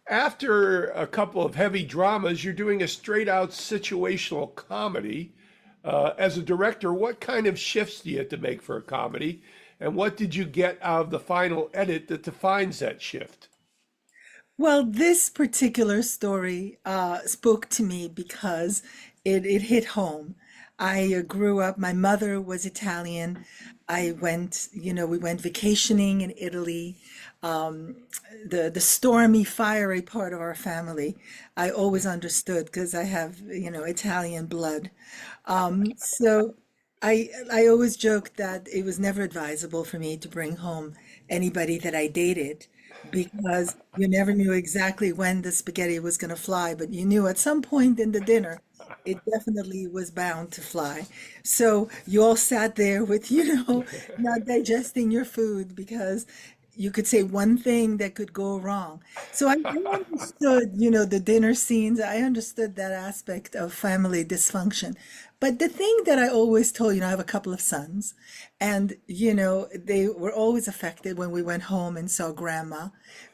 After a couple of heavy dramas, you're doing a straight out situational comedy. As a director, what kind of shifts do you have to make for a comedy? And what did you get out of the final edit that defines that shift? Well, this particular story spoke to me because it hit home. I grew up, my mother was Italian. I went, we went vacationing in Italy. Um, the stormy, fiery part of our family, I always understood because I have, Italian blood. So I always joked that it was never advisable for me to bring home anybody that I dated because you never knew exactly when the spaghetti was going to fly, but you knew at some point in the dinner it definitely was bound to fly. So you all sat there with, not digesting your food because you could say one thing that could go wrong. So I understood, the dinner scenes. I understood that aspect of family dysfunction. But the thing that I always told, I have a couple of sons, and, they were always affected when we went home and saw grandma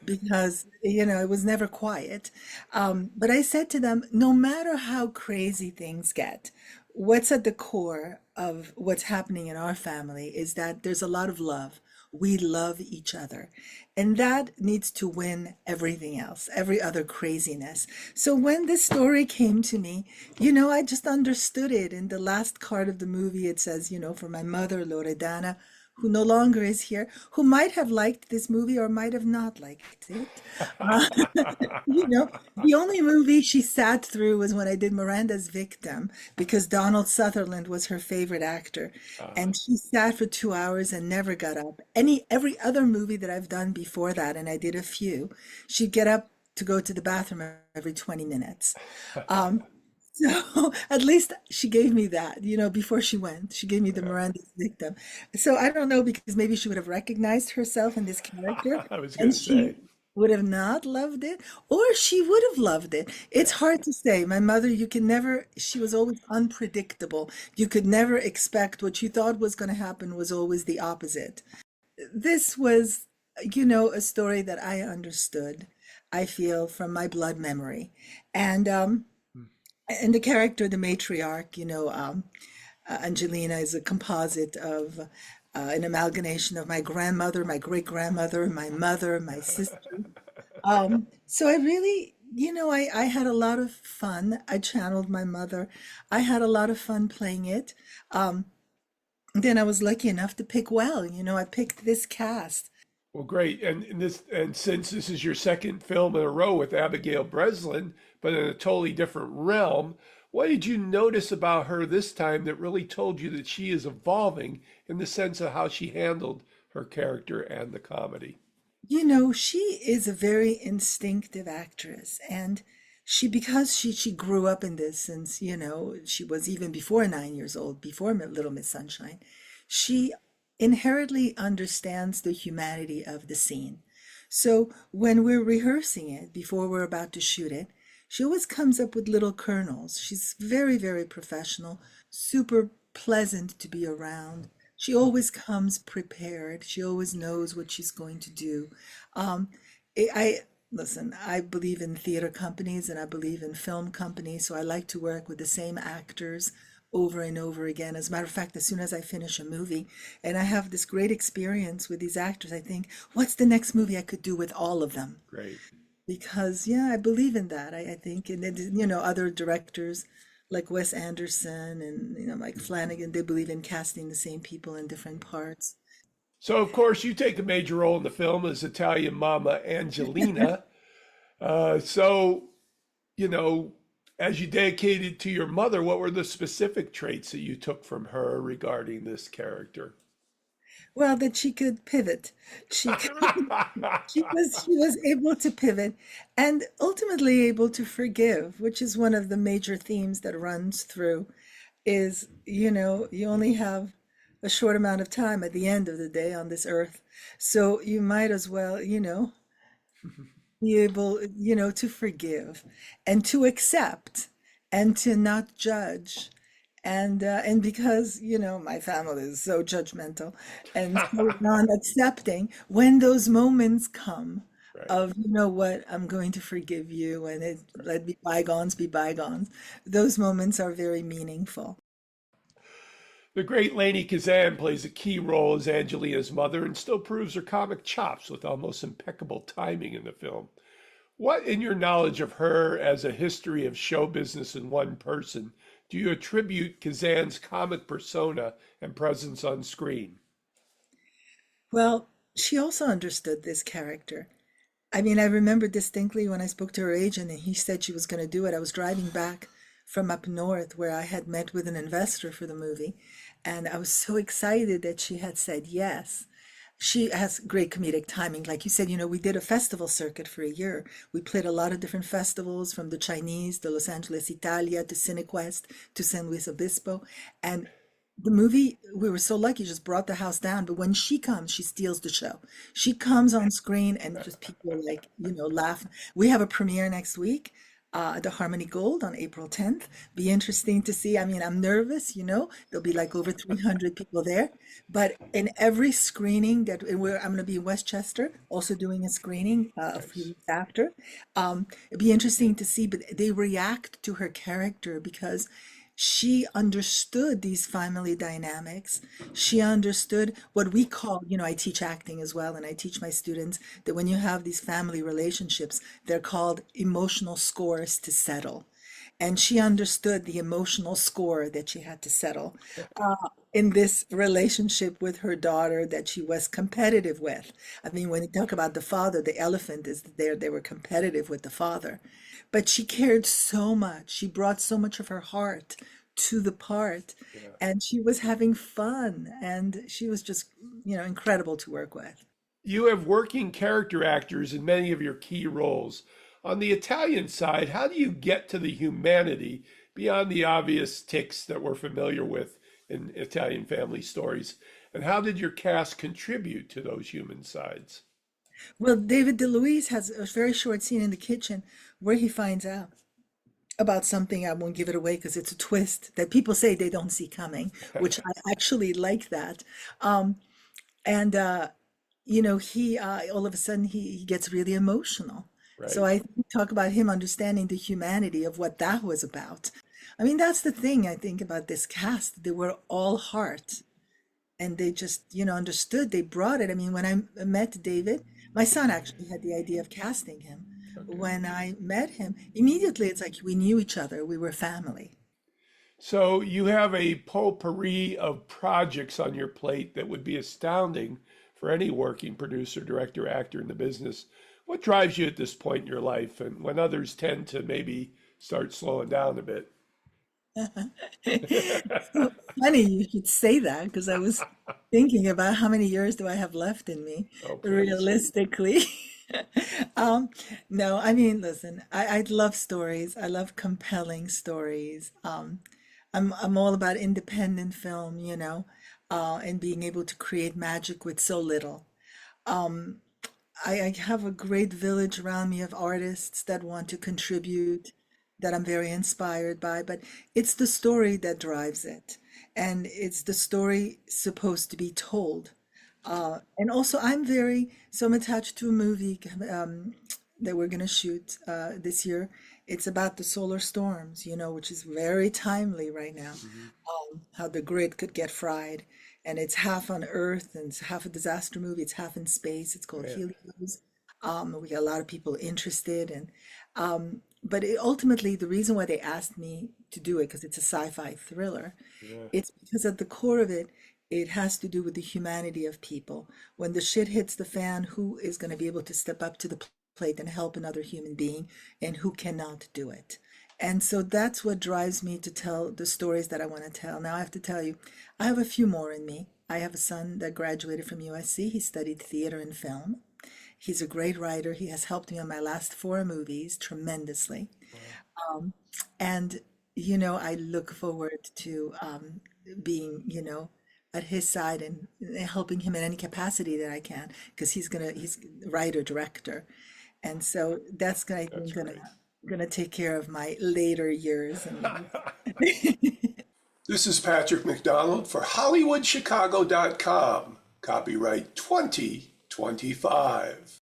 because, it was never quiet. But I said to them, no matter how crazy things get, what's at the core of what's happening in our family is that there's a lot of love. We love each other. And that needs to win everything else, every other craziness. So when this story came to me, I just understood it. In the last card of the movie, it says, for my mother, Loredana, who no longer is here, who might have liked this movie or might have not liked it. Uh, the only movie she sat through was when I did Miranda's Victim because Donald Sutherland was her favorite actor. Uh, And she sat for 2 hours and never got up. Every other movie that I've done before that, and I did a few, she'd get up to go to the bathroom every 20 minutes. Um, so at least she gave me that, before she went. She gave me the Miranda's Victim. So I don't know because maybe she would have recognized herself in this character I was going and to she say. would have not loved it, or she would have loved it. It's hard to say. My mother, you can never, she was always unpredictable. You could never expect what you thought was going to happen was always the opposite. This was, a story that I understood, I feel, from my blood memory. And and the character, the matriarch, Angelina is a composite of an amalgamation of my grandmother, my great grandmother, my mother, my sister. So I really, I had a lot of fun. I channeled my mother. I had a lot of fun playing it. Um, then I was lucky enough to pick well. I picked this cast. Well, great. And since this is your second film in a row with Abigail Breslin, but in a totally different realm, what did you notice about her this time that really told you that she is evolving in the sense of how she handled her character and the comedy? She is a very instinctive actress, and because she grew up in this since, she was even before 9 years old, before Little Miss Sunshine, she inherently understands the humanity of the scene. So when we're rehearsing it, before we're about to shoot it, she always comes up with little kernels. She's very, very professional, super pleasant to be around. She always comes prepared. She always knows what she's going to do. Um, I listen, I believe in theater companies and I believe in film companies, so I like to work with the same actors over and over again. As a matter of fact, as soon as I finish a movie and I have this great experience with these actors, I think, what's the next movie I could do with all of them? Great. Because yeah, I believe in that. I think, and then, other directors like Wes Anderson and Mike Flanagan, they believe in casting the same people in different parts. So, of course, you take a major role in the film as Italian Mama Angelina. So, you know, as you dedicated to your mother, what were the specific traits that you took from her regarding this character? Well, that she could pivot. She could, she was able to pivot and ultimately able to forgive, which is one of the major themes that runs through is, you only have a short amount of time at the end of the day on this earth. So you might as well, be able, to forgive and to accept and to not judge. And because, my family is so judgmental and so non-accepting, when those moments come, right. of, you know what, I'm going to forgive you and let be bygones be bygones. Those moments are very meaningful. The great Lainie Kazan plays a key role as Angelina's mother and still proves her comic chops with almost impeccable timing in the film. What, in your knowledge of her as a history of show business in one person, do you attribute Kazan's comic persona and presence on screen? Well, she also understood this character. I mean, I remember distinctly when I spoke to her agent and he said she was going to do it. I was driving back from up north where I had met with an investor for the movie, and I was so excited that she had said yes. She has great comedic timing. Like you said, we did a festival circuit for a year. We played a lot of different festivals from the Chinese, the Los Angeles Italia, to Cinequest, to San Luis Obispo. And the movie, we were so lucky, just brought the house down. But when she comes, she steals the show. She comes on screen and just people like, laugh. We have a premiere next week, the Harmony Gold on April 10th. Be interesting to see. I mean, I'm nervous, there'll be like over 300 people there. But in every screening I'm going to be in Westchester, also doing a screening a few Nice. weeks after. It'd be interesting to see, but they react to her character because she understood these family dynamics. She understood what we call, I teach acting as well, and I teach my students that when you have these family relationships, they're called emotional scores to settle. And she understood the emotional score that she had to settle in this relationship with her daughter that she was competitive with. I mean, when you talk about the father, the elephant is there, they were competitive with the father. But she cared so much. She brought so much of her heart to the part, Yeah. and she was having fun, and she was just, incredible to work with. You have working character actors in many of your key roles. On the Italian side, how do you get to the humanity beyond the obvious tics that we're familiar with in Italian family stories? And how did your cast contribute to those human sides? Well, David DeLuise has a very short scene in the kitchen where he finds out about something. I won't give it away because it's a twist that people say they don't see coming, which I actually like that. Um, and he all of a sudden he gets really emotional. So Right. I talk about him understanding the humanity of what that was about. I mean, that's the thing I think about this cast. They were all heart and they just, understood. They brought it. I mean, when I met David, my son actually had the idea of casting him. Okay. When I met him, immediately it's like we knew each other. We were family. So you have a potpourri of projects on your plate that would be astounding for any working producer, director, actor in the business. What drives you at this point in your life, and when others tend to maybe start slowing down a bit? So funny you should say that because I was thinking about how many years do I have left in me, Oh, please. realistically. Um, no, I mean, listen, I love stories. I love compelling stories. I'm all about independent film, and being able to create magic with so little. Um, I have a great village around me of artists that want to contribute, that I'm very inspired by, but it's the story that drives it. And it's the story supposed to be told. And also, so I'm attached to a movie that we're going to shoot this year. It's about the solar storms, which is very timely right now. Mhm. How the grid could get fried. And it's half on Earth and it's half a disaster movie. It's half in space. It's called Man, Helios. We got a lot of people interested. But ultimately, the reason why they asked me to do it, because it's a sci-fi thriller, yeah, it's because at the core of it, it has to do with the humanity of people. When the shit hits the fan, who is going to be able to step up to the plate and help another human being, and who cannot do it? And so that's what drives me to tell the stories that I want to tell. Now, I have to tell you, I have a few more in me. I have a son that graduated from USC. He studied theater and film. He's a great writer. He has helped me on my last four movies tremendously. wow, And, I look forward to being, at his side and helping him in any capacity that I can, because he's writer, director. And so that's gonna, I that's think, great. gonna take care of my later years in life. This is Patrick McDonald for HollywoodChicago.com. Copyright 2025.